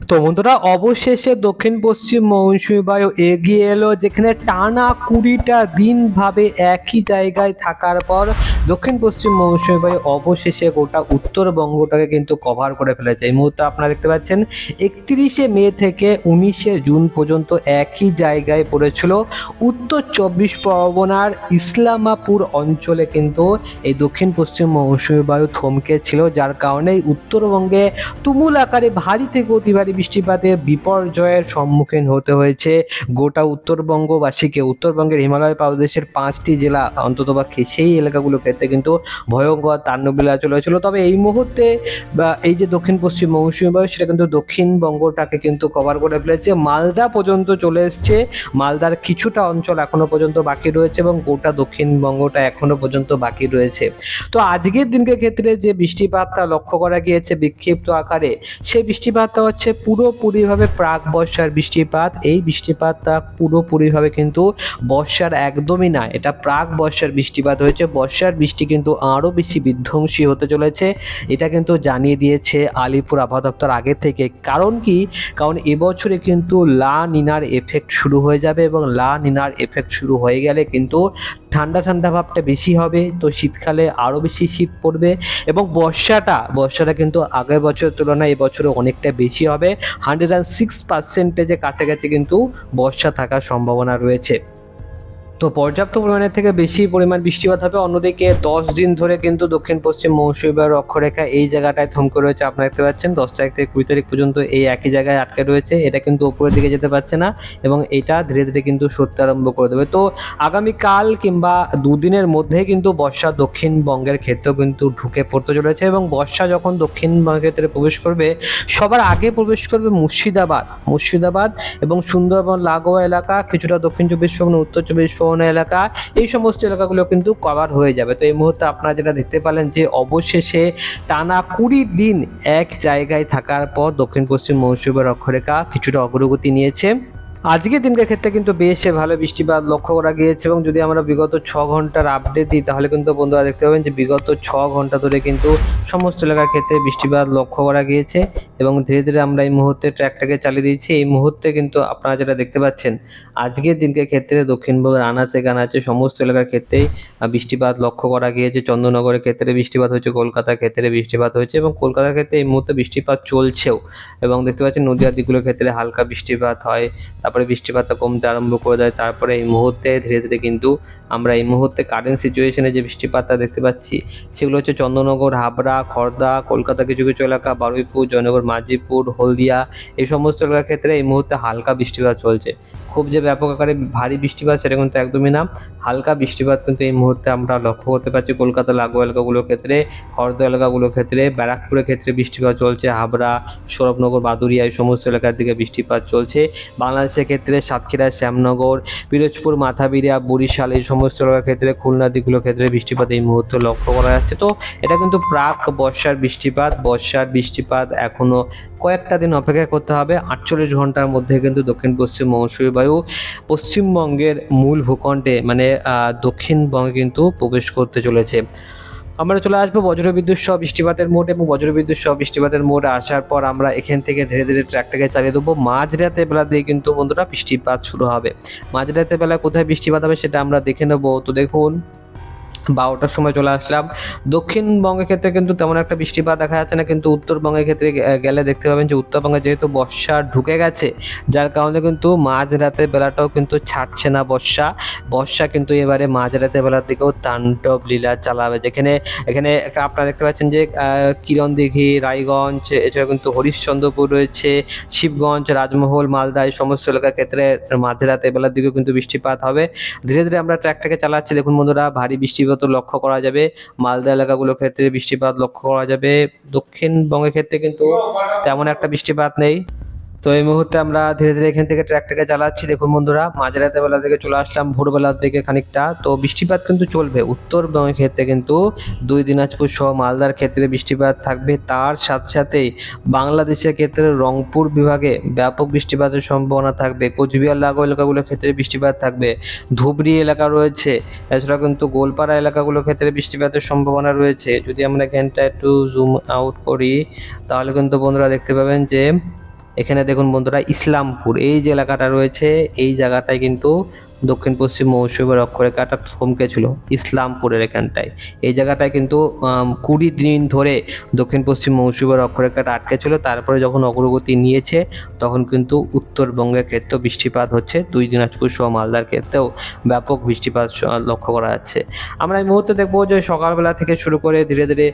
তো বন্ধুরা অবশেষে দক্ষিণ পশ্চিম মৌসুমী বায়ু এগিয়ে এলো, যেখানে টানা 20টা দিন ভাবে একই জায়গায় থাকার পর দক্ষিণ পশ্চিম মৌসুমী বায়ু অবশেষে গোটা উত্তরবঙ্গটাকে কিন্তু কভার করে ফেলেছে। এই মুহূর্তে আপনারা দেখতে পাচ্ছেন 31শে মে থেকে 19শে জুন পর্যন্ত একই জায়গায় পড়েছিল। উত্তর চব্বিশ পরগনার ইসলামাপুর অঞ্চলে কিন্তু এই দক্ষিণ পশ্চিম মৌসুমী বায়ু থমকে ছিল, যার কারণে উত্তরবঙ্গে তুমুল আকারে ভারী থেকে অতি ভারী বৃষ্টিপাতের বিপর্যয়ের সম্মুখীন হতে হয়েছে গোটা উত্তরবঙ্গবাসীকে। উত্তরবঙ্গের হিমালয় পাদদেশের 5টি জেলা অন্ততপক্ষে সেই এলাকাগুলো ক্ষেত্রে কিন্তু ভয়ঙ্কর তাণ্ডবলীলা চলেছিল। তবে এই মুহূর্তে এই যে দক্ষিণ পশ্চিম মৌসুমী বায়ু, সেটা কিন্তু দক্ষিণবঙ্গটাকে কিন্তু কভার করে ফেলেছে, মালদা পর্যন্ত চলে এসছে। মালদার কিছুটা অঞ্চল এখনো পর্যন্ত বাকি রয়েছে এবং গোটা দক্ষিণবঙ্গটা এখনো পর্যন্ত বাকি রয়েছে। তো আজকের দিনকে ক্ষেত্রে যে বৃষ্টিপাতটা লক্ষ্য করা গিয়েছে বিক্ষিপ্ত আকারে, সেই বৃষ্টিপাতটা হচ্ছে পুরোপুরিভাবে প্রাক বর্ষার বৃষ্টিপাত। এই বৃষ্টিপাতটা পুরোপুরিভাবে কিন্তু বর্ষার একদমই না, এটা প্রাক বর্ষার বৃষ্টিপাত হয়েছে। বর্ষার বৃষ্টি কিন্তু আরও বেশি বিধ্বংসী হতে চলেছে, এটা কিন্তু জানিয়ে দিয়েছে আলিপুর আবহাওয়া দপ্তর আগে থেকে। কারণ কি? কারণ এবছরে কিন্তু লা নিনার এফেক্ট শুরু হয়ে যাবে এবং লা নিনার এফেক্ট শুরু হয়ে গেলে কিন্তু ঠান্ডা ঠান্ডা ভাবটা বেশি হবে। তো শীতকালে আরও বেশি শীত পড়বে এবং বর্ষাটা কিন্তু আগের বছরের তুলনায় এবছরে অনেকটা বেশি হবে। 106% কাছাকাছি কিন্তু বর্ষা থাকার সম্ভাবনা রয়েছে। তো পর্যাপ্ত পরিমাণের থেকে বেশি পরিমাণ বৃষ্টিপাত হবে। অন্যদিকে 10 দিন ধরে কিন্তু দক্ষিণ পশ্চিম মৌসুমী বায়ুর অক্ষরেখা এই জায়গাটায় থমকে রয়েছে। আপনারা দেখতে পাচ্ছেন 10 তারিখ থেকে 20 তারিখ পর্যন্ত এই একই জায়গায় আটকে রয়েছে। এটা কিন্তু উপরের দিকে যেতে পারছে না এবং এটা ধীরে ধীরে কিন্তু সরতে আরম্ভ করে দেবে। তো আগামীকাল কিংবা দুদিনের মধ্যেই কিন্তু বর্ষা দক্ষিণবঙ্গের ক্ষেত্রেও কিন্তু ঢুকে পড়তে চলেছে এবং বর্ষা যখন দক্ষিণবঙ্গের ক্ষেত্রে প্রবেশ করবে, সবার আগে প্রবেশ করবে মুর্শিদাবাদ এবং সুন্দরবন লাগোয়া এলাকা, কিছুটা দক্ষিণ চব্বিশ পরগনা, উত্তর চব্বিশ পরগনা এলাকা, এই সমস্ত এলাকাগুলো কিন্তু কভার হয়ে যাবে। তো এই মুহূর্তে আপনারা যেটা দেখতে পেলেন যে অবশেষে টানা 20 দিন এক জায়গায় থাকার পর দক্ষিণ পশ্চিম মৌসুমী বায়ুর অক্ষরেখা কিছুটা অগ্রগতি নিয়েছে। আজকের দিনকার ক্ষেত্রে কিন্তু বেশ ভালো বৃষ্টিপাত লক্ষ্য করা গিয়েছে এবং যদি আমরা বিগত 6 ঘন্টার আপডেট দিই, তাহলে কিন্তু বন্ধুরা দেখতে পাবেন যে বিগত 6 ঘন্টা ধরে কিন্তু সমস্ত এলাকার ক্ষেত্রে বৃষ্টিপাত লক্ষ্য করা গিয়েছে এবং ধীরে ধীরে আমরা এই মুহূর্তে ট্র্যাকটাকে চালিয়ে দিয়েছি। এই মুহূর্তে কিন্তু আপনারা যেটা দেখতে পাচ্ছেন আজকের দিনকার ক্ষেত্রে দক্ষিণবঙ্গের আনাচে কানাচে সমস্ত এলাকার ক্ষেত্রেই বৃষ্টিপাত লক্ষ্য করা গিয়েছে। চন্দননগরের ক্ষেত্রে বৃষ্টিপাত হয়েছে, কলকাতার ক্ষেত্রে বৃষ্টিপাত হয়েছে এবং কলকাতার ক্ষেত্রে এই মুহূর্তে বৃষ্টিপাত চলছেও এবং দেখতে পাচ্ছেন নদীয়ার দিকগুলোর ক্ষেত্রে হালকা বৃষ্টিপাত হয়, তারপরে বৃষ্টিপাতটা কমতে আরম্ভ করে দেয়। তারপরে এই মুহূর্তে ধীরে ধীরে কিন্তু আমরা এই মুহূর্তে কারেন্ট সিচুয়েশনে যে বৃষ্টিপাতটা দেখতে পাচ্ছি সেগুলো হচ্ছে চন্দননগর, হাবড়া, খড়দা, কলকাতা কিছু কিছু এলাকা, বারুইপুর, জয়নগর, মাঝিপুর, হলদিয়া, এই সমস্ত এলাকার ক্ষেত্রে এই মুহূর্তে হালকা বৃষ্টিপাত চলছে। খুব যে ব্যাপক আকারে ভারী বৃষ্টিপাত সেটা কিন্তু একদমই না, হালকা বৃষ্টিপাত কিন্তু এই মুহূর্তে আমরা লক্ষ্য করতে পারছি। কলকাতা লাগোয়া এলাকাগুলোর ক্ষেত্রে, খড়দা এলাকাগুলোর ক্ষেত্রে, ব্যারাকপুরের ক্ষেত্রে বৃষ্টিপাত চলছে, হাবড়া, সৌরভনগর, বাদুড়িয়া, এই সমস্ত এলাকার দিকে বৃষ্টিপাত চলছে। বাংলাদেশের ক্ষেত্রে সাতক্ষীরা, শ্যামনগর, পিরোজপুর, মাথাবিড়িয়া, বরিশাল, এই সমস্ত এলাকার ক্ষেত্রে, খুলনা দিকগুলোর ক্ষেত্রে বৃষ্টিপাত এই মুহূর্তে লক্ষ্য করা যাচ্ছে। তো এটা কিন্তু প্রাক বর্ষার বৃষ্টিপাত এখনো কয়েকটা দিন অপেক্ষা করতে হবে। 48 ঘন্টার মধ্যে কিন্তু দক্ষিণ পশ্চিম মৌসুমী বায়ু পশ্চিমবঙ্গের মূল ভূখণ্ডে মানে দক্ষিণবঙ্গে কিন্তু প্রবেশ করতে চলেছে। আমরা চলে আসবো বজ্রবিদ্যুৎ সহ বৃষ্টিপাতের মোড এবং বজ্রবিদ্যুৎ সহ বৃষ্টিপাতের মোড আসার পর আমরা এখান থেকে ধীরে ধীরে ট্র্যাকটাকে চালিয়ে দেবো। মাঝরাতের বেলা দিয়ে কিন্তু বন্ধুরা বৃষ্টিপাত শুরু হবে। মাঝরাতের বেলা কোথায় বৃষ্টিপাত হবে সেটা আমরা দেখে নেবো। তো দেখুন 12টার সময় চলে আসলাম। দক্ষিণবঙ্গের ক্ষেত্রে কিন্তু তেমন একটা বৃষ্টিপাত দেখা যাচ্ছে না, কিন্তু উত্তরবঙ্গের ক্ষেত্রে গেলে দেখতে পাবেন যে উত্তরবঙ্গে যেহেতু বর্ষা ঢুকে গেছে, যার কারণে কিন্তু মাঝরাতের বেলাটাও কিন্তু ছাড়ছে না বর্ষা কিন্তু এবারে মাঝরাতের বেলার দিকেও তাণ্ডব লীলা চালাবে। এখানে আপনারা দেখতে পাচ্ছেন যে কিরণদিঘি, রায়গঞ্জ, এছাড়া কিন্তু হরিশ্চন্দ্রপুর রয়েছে, শিবগঞ্জ, রাজমহল, মালদা, এই সমস্ত এলাকার ক্ষেত্রে মাঝরাতের বেলার দিকেও কিন্তু বৃষ্টিপাত হবে। ধীরে ধীরে আমরা ট্র্যাকটাকে চালাচ্ছি। দেখুন বন্ধুরা ভারী বৃষ্টিপাত লক্ষ্য করা যাবে, মালদা এলাকাগুলোর ক্ষেত্রে বৃষ্টিপাত লক্ষ্য করা যাবে। দক্ষিণবঙ্গের ক্ষেত্রে কিন্তু তেমন একটা বৃষ্টিপাত নেই। তো এই মুহূর্তে আমরা ধীরে ধীরে এখান থেকে ট্র্যাকটাকে চালাচ্ছি। দেখুন বন্ধুরা মাঝরাতের বেলা থেকে চলে আসলাম ভোরবেলার দিকে খানিকটা। তো বৃষ্টিপাত কিন্তু চলবে উত্তরবঙ্গের ক্ষেত্রে, কিন্তু 2 দিনাজপুর সহ মালদার ক্ষেত্রে বৃষ্টিপাত থাকবে। তার সাথে সাথেই বাংলাদেশের ক্ষেত্রে রংপুর বিভাগে ব্যাপক বৃষ্টিপাতের সম্ভাবনা থাকবে। কোচবিহার লাগোয়া এলাকাগুলোর ক্ষেত্রে বৃষ্টিপাত থাকবে। ধুবড়ি এলাকা রয়েছে, এছাড়া কিন্তু গোলপাড়া এলাকাগুলোর ক্ষেত্রে বৃষ্টিপাতের সম্ভাবনা রয়েছে। যদি আমরা এখানটা একটু জুম আউট করি তাহলে কিন্তু বন্ধুরা দেখতে পাবেন যে এখানে দেখুন বন্ধুরা ইসলামপুর এই যে এলাকাটা রয়েছে এই জায়গাটায় কিন্তু দক্ষিণ পশ্চিম মৌসুমী বায়ু অক্ষরেখাটা থমকে ছিল ইসলামপুরের এখানটায়। এই জায়গাটায় কিন্তু 20 দিন ধরে দক্ষিণ পশ্চিম মৌসুমী বায়ু অক্ষরেখাটা আটকে ছিল, তারপরে যখন অগ্রগতি নিয়েছে তখন কিন্তু উত্তরবঙ্গের ক্ষেত্রেও বৃষ্টিপাত হচ্ছে, দিনাজপুর সহ মালদার ক্ষেত্রেও ব্যাপক বৃষ্টিপাত লক্ষ্য করা যাচ্ছে। আমরা এই মুহূর্তে দেখবো যে সকালবেলা থেকে শুরু করে ধীরে ধীরে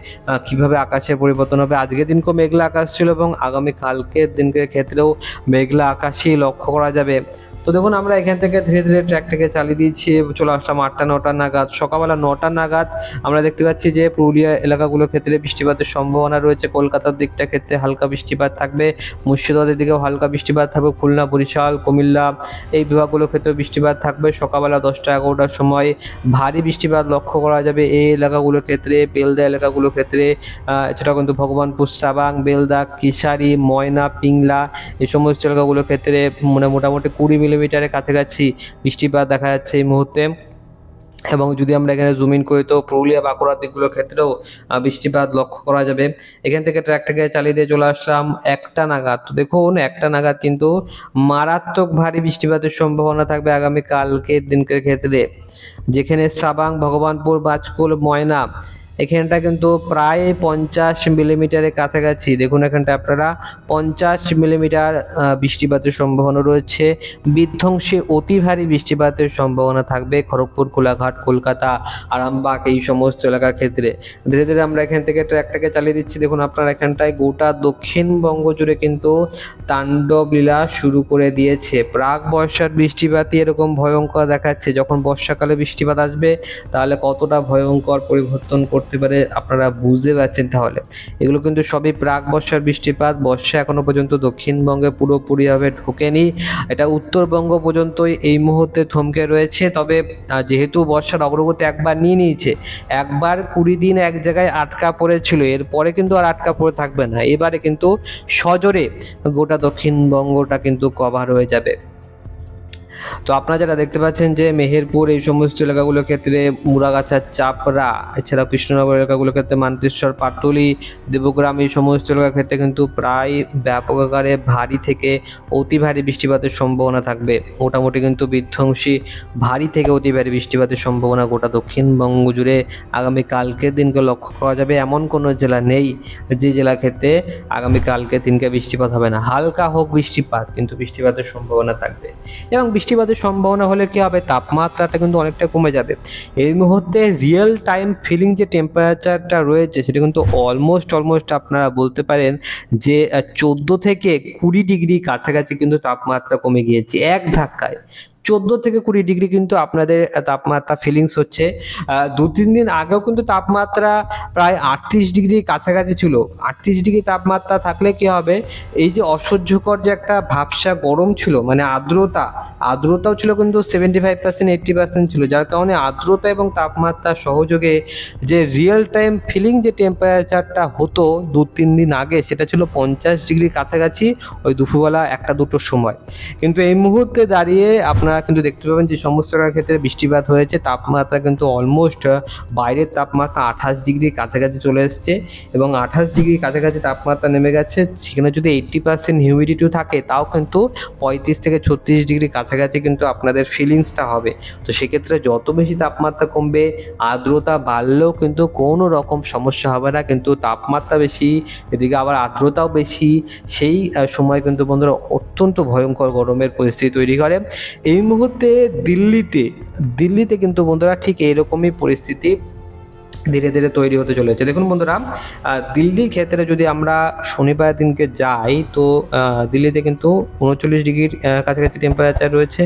কিভাবে আকাশের পরিবর্তন হবে। আজকের দিনকেও মেঘলা আকাশ ছিল এবং আগামী কালকের দিনকের ক্ষেত্রেও মেঘলা আকাশই লক্ষ্য করা যাবে। তো দেখুন আমরা এখান থেকে ধীরে ধীরে ট্র্যাকটাকে চালিয়ে দিচ্ছি, চলে আসলাম 8টা-9টা নাগাদ। সকালবেলা 9টা নাগাদ আমরা দেখতে পাচ্ছি যে পুরুলিয়া এলাকাগুলোর ক্ষেত্রে বৃষ্টিপাতের সম্ভাবনা রয়েছে, কলকাতার দিকটা ক্ষেত্রে হালকা বৃষ্টিপাত থাকবে, মুর্শিদাবাদের দিকেও হালকা বৃষ্টিপাত থাকবে, খুলনা, বরিশাল, কুমিল্লা এই বিভাগগুলোর ক্ষেত্রে বৃষ্টিপাত থাকবে। সকালবেলা 10টা-11টার সময় ভারী বৃষ্টিপাত লক্ষ্য করা যাবে এই এলাকাগুলোর ক্ষেত্রে, বেলদা এলাকাগুলোর ক্ষেত্রে। এছাড়া কিন্তু ভগবানপুর, সাবাং, বেলদা, কিশারি, ময়না, পিংলা এই সমস্ত এলাকাগুলোর ক্ষেত্রে মোটামুটি 20 মিলিমিটারের কাছাকাছি বৃষ্টিপাত দেখা যাচ্ছে এই মুহূর্তে। এবং যদি আমরা এখানে জুম ইন করি তো পুরুলিয়া, বাঁকুড়ার দিকগুলোর ক্ষেত্রেও বৃষ্টিপাত লক্ষ্য করা যাবে। এখান থেকে ট্র্যাকটাকে চালিয়ে দিয়ে চলে আসলাম 1টা নাগাদ। তো দেখুন 1টা নাগাদ কিন্তু মারাত্মক ভারী বৃষ্টিপাতের সম্ভাবনা থাকবে আগামী কালকের দিনকের ক্ষেত্রে, যেখানে সাবাং, ভগবানপুর, বাজকুল, ময়না এখানটা কিন্তু প্রায় 50 মিলিমিটারের কাছাকাছি। দেখুন এখানটা আপনারা 50 মিলিমিটার বৃষ্টিপাতের সম্ভাবনা রয়েছে। বিধ্বংসী অতি ভারী বৃষ্টিপাতের সম্ভাবনা থাকবে খড়গপুর, কোলাঘাট, কলকাতা, আরামবাগ এই সমস্ত এলাকার ক্ষেত্রে। ধীরে ধীরে আমরা এখান থেকে ট্র্যাকটাকে চালিয়ে দিচ্ছি। দেখুন আপনারা এখানটায় গোটা দক্ষিণবঙ্গ জুড়ে কিন্তু তাণ্ডব লীলা শুরু করে দিয়েছে। প্রাক বর্ষার বৃষ্টিপাতই এরকম ভয়ঙ্কর দেখাচ্ছে, যখন বর্ষাকালে বৃষ্টিপাত আসবে তাহলে কতটা ভয়ঙ্কর পরিবর্তন করতে পারে আপনারা বুঝতে পারছেন। তাহলে এগুলো কিন্তু সবই প্রাক বর্ষার বৃষ্টিপাত। বর্ষা এখনো পর্যন্ত দক্ষিণবঙ্গে পুরোপুরিভাবে ঢোকেনি, এটা উত্তরবঙ্গ পর্যন্তই এই মুহূর্তে থমকে রয়েছে। তবে যেহেতু বর্ষার অগ্রগতি একবার নিয়ে নিয়েছে, একবার 20 দিন এক জায়গায় আটকা পড়েছিল, এরপরে কিন্তু আর আটকা পড়ে থাকবে না, এবারে কিন্তু সজোরে গোটা দক্ষিণবঙ্গটা কিন্তু কভার হয়ে যাবে। তো আপনারা যারা দেখতে পাচ্ছেন যে মেহেরপুর এই সমস্ত এলাকাগুলোর ক্ষেত্রে, মুরাগাছা, চাপড়া, এছাড়া কৃষ্ণনগর এলাকাগুলোর ক্ষেত্রে মান্তেশ্বর, পাটুলি, দেবগ্রাম এই সমস্ত এলাকার ক্ষেত্রে কিন্তু প্রায় ব্যাপক আকারে ভারী থেকে অতি ভারী বৃষ্টিপাতের সম্ভাবনা থাকবে। মোটামুটি কিন্তু বিধ্বংসী ভারী থেকে অতি ভারী বৃষ্টিপাতের সম্ভাবনা গোটা দক্ষিণবঙ্গ জুড়ে আগামী কালকের দিনকে লক্ষ্য করা যাবে। এমন কোনো জেলা নেই যে জেলার ক্ষেত্রে আগামী কালকের দিনকে বৃষ্টিপাত হবে না। হালকা হোক বৃষ্টিপাত, কিন্তু বৃষ্টিপাতের সম্ভাবনা থাকবে। এবং বৃষ্টিপাতের সম্ভাবনা হলে কি হবে, তাপমাত্রাটা কিন্তু অনেকটা কমে যাবে। এই মুহূর্তে রিয়েল টাইম ফিলিং যে টেম্পারেচারটা রয়েছে সেটা কিন্তু অলমোস্ট আপনারা বলতে পারেন যে 14 থেকে 20 ডিগ্রি কাছাকাছি কিন্তু তাপমাত্রা কমে গিয়েছে এক ধাক্কায়। 14 থেকে 20 ডিগ্রি কিন্তু আপনাদের তাপমাত্রা ফিলিংস হচ্ছে। 2-3 দিন আগেও কিন্তু তাপমাত্রা প্রায় 38 ডিগ্রি কাছাকাছি ছিল। 38 ডিগ্রি তাপমাত্রা থাকলে কি হবে, এই যে অসহ্যকর যে একটা ভাবসা গরম ছিল, মানে আর্দ্রতাও ছিল কিন্তু 75% 80% ছিল, যার কারণে আর্দ্রতা এবং তাপমাত্রা সহযোগে যে রিয়েল টাইম ফিলিং যে টেম্পারেচারটা হতো 2-3 দিন আগে, সেটা ছিল 50 ডিগ্রি কাছাকাছি ওই দুপুরবেলা 1টা-2টোর সময়। কিন্তু এই মুহূর্তে দাঁড়িয়ে আপনারা কিন্তু দেখতে পাবেন যে সমস্ত ক্ষেত্রে বৃষ্টিপাত হয়েছে, তাপমাত্রা কিন্তু অলমোস্ট বাইরের তাপমাত্রা 28 ডিগ্রি কাছাকাছি চলে এসছে এবং 28 ডিগ্রি কাছাকাছি তাপমাত্রা নেমে গেছে। সেখানে যদি 80% হিউমিডিটিও থাকে তাও কিন্তু 35 থেকে 36 ডিগ্রি কাছাকাছি কিন্তু আপনাদের ফিলিংসটা হবে। তো সেক্ষেত্রে যত বেশি তাপমাত্রা কমবে, আর্দ্রতা বাড়লেও কিন্তু কোনো রকম সমস্যা হবে না, কিন্তু তাপমাত্রা বেশি এদিকে আবার আর্দ্রতাও বেশি, সেই সময় কিন্তু বন্ধুরা অত্যন্ত ভয়ঙ্কর গরমের পরিস্থিতি তৈরি করে। এই মুহূর্তে দিল্লিতে কিন্তু বন্ধুরা ঠিক এইরকমই পরিস্থিতি ধীরে ধীরে তৈরি হতে চলেছে। দেখুন বন্ধুরা, দিল্লির ক্ষেত্রে যদি আমরা শনিবার দিনকে যাই তো দিল্লিতে কিন্তু 39 ডিগ্রির কাছাকাছি টেম্পারেচার রয়েছে।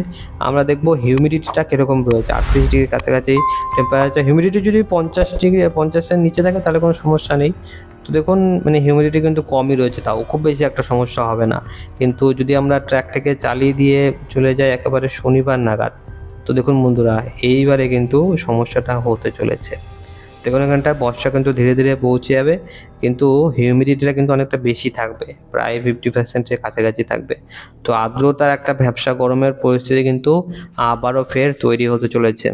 আমরা দেখবো হিউমিডিটিটা কীরকম রয়েছে, 38 ডিগ্রির কাছাকাছি টেম্পারেচার। হিউমিডিটি যদি 50-এর নিচে থাকে তাহলে কোনো সমস্যা নেই। তো দেখুন মানে হিউমিডিটি কিন্তু কমই রয়েছে, তাও খুব বেশি একটা সমস্যা হবে না। কিন্তু যদি আমরা ট্র্যাকটাকে চালিয়ে দিয়ে চলে যাই একেবারে শনিবার নাগাদ, তো দেখুন বন্ধুরা এইবারে কিন্তু সমস্যাটা হতে চলেছে। দেখুন এখানটায় বর্ষা কিন্তু ধীরে ধীরে পৌঁছে যাবে, কিন্তু হিউমিডিটিটা কিন্তু অনেকটা বেশি থাকবে, প্রায় 50%-এর কাছাকাছি থাকবে। তো আর্দ্রতার একটা ভ্যাপসা গরমের পরিস্থিতি কিন্তু আবারও ফের তৈরি হতে চলেছে।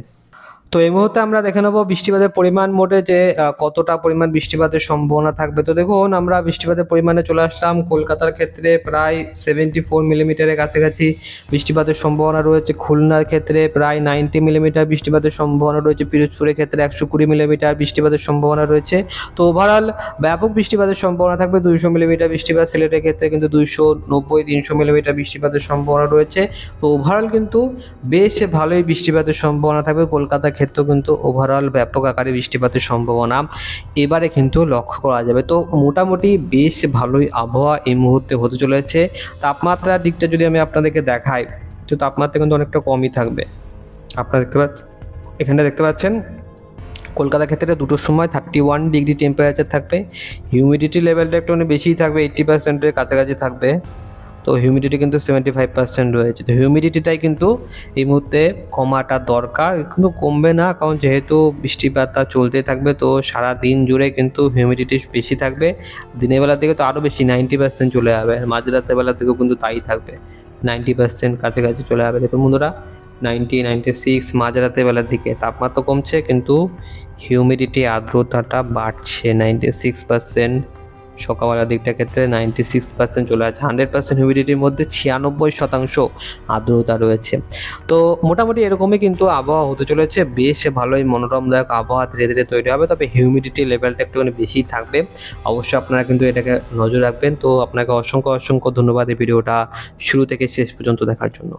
তো এই মুহূর্তে আমরা দেখে নেবো বৃষ্টিপাতের পরিমাণ মোটে যে কতটা পরিমাণ বৃষ্টিপাতের সম্ভাবনা থাকবে। তো দেখুন আমরা বৃষ্টিপাতের পরিমাণে চলে আসলাম। কলকাতার ক্ষেত্রে প্রায় 74 মিলিমিটারের কাছাকাছি বৃষ্টিপাতের সম্ভাবনা রয়েছে। খুলনার ক্ষেত্রে প্রায় 90 মিলিমিটার বৃষ্টিপাতের সম্ভাবনা রয়েছে। পিরোজপুরের ক্ষেত্রে 120 মিলিমিটার বৃষ্টিপাতের সম্ভাবনা রয়েছে। তো ওভারঅল ব্যাপক বৃষ্টিপাতের সম্ভাবনা থাকবে। 200 মিলিমিটার বৃষ্টিপাত সিলেটের ক্ষেত্রে কিন্তু 290-300 মিলিমিটার বৃষ্টিপাতের সম্ভাবনা রয়েছে। তো ওভারঅল কিন্তু বেশ ভালোই বৃষ্টিপাতের সম্ভাবনা থাকবে। কলকাতার ক্ষেত্রেও কিন্তু ওভারঅল ব্যাপক আকারে বৃষ্টিপাতের সম্ভাবনা এবারে কিন্তু লক্ষ্য করা যাবে। তো মোটামুটি বেশ ভালোই আবহাওয়া এই মুহূর্তে হতে চলেছে। তাপমাত্রার দিকটা যদি আমি আপনাদেরকে দেখাই, তো তাপমাত্রা কিন্তু অনেকটা কমই থাকবে। আপনারা এখানটা দেখতে পাচ্ছেন কলকাতার ক্ষেত্রে 2টোর সময় 31 ডিগ্রি টেম্পারেচার থাকবে। হিউমিডিটি লেভেলটা একটু বেশিই থাকবে, 80%-এর কাছাকাছি থাকবে। তো হিউমিডিটি কিন্তু 75% রয়েছে। তো হিউমিডিটিটাই কিন্তু এই মুহূর্তে কমাটা দরকার, কিন্তু কমবে না, কারণ যেহেতু বৃষ্টিপাতটা চলতে থাকবে। তো সারা দিন জুড়ে কিন্তু হিউমিডিটি বেশি থাকবে। দিনের বেলার দিকে তো আরও বেশি 90% চলে যাবে। মাঝরাতের বেলার দিকেও কিন্তু তাই থাকবে, 90% কাছাকাছি চলে যাবে। দেখুন বন্ধুরা, 96 মাঝরাতের বেলার দিকে তাপমাত্রা কমছে, কিন্তু হিউমিডিটি আর্দ্রতাটা বাড়ছে 96%। সকালবেলার দিকটার ক্ষেত্রে 96% চলে আসছে। 100% হিউমিডিটির মধ্যে 96% আর্দ্রতা রয়েছে। তো মোটামুটি এরকমই কিন্তু আবহাওয়া হতে চলেছে। বেশ ভালোই মনোরমদায়ক আবহাওয়া ধীরে ধীরে তৈরি হবে, তবে হিউমিডিটি লেভেলটা একটুখানি বেশি থাকবে। অবশ্যই আপনারা কিন্তু এটাকে নজর রাখবেন। তো আপনাকে অসংখ্য ধন্যবাদ এই ভিডিওটা শুরু থেকে শেষ পর্যন্ত দেখার জন্য।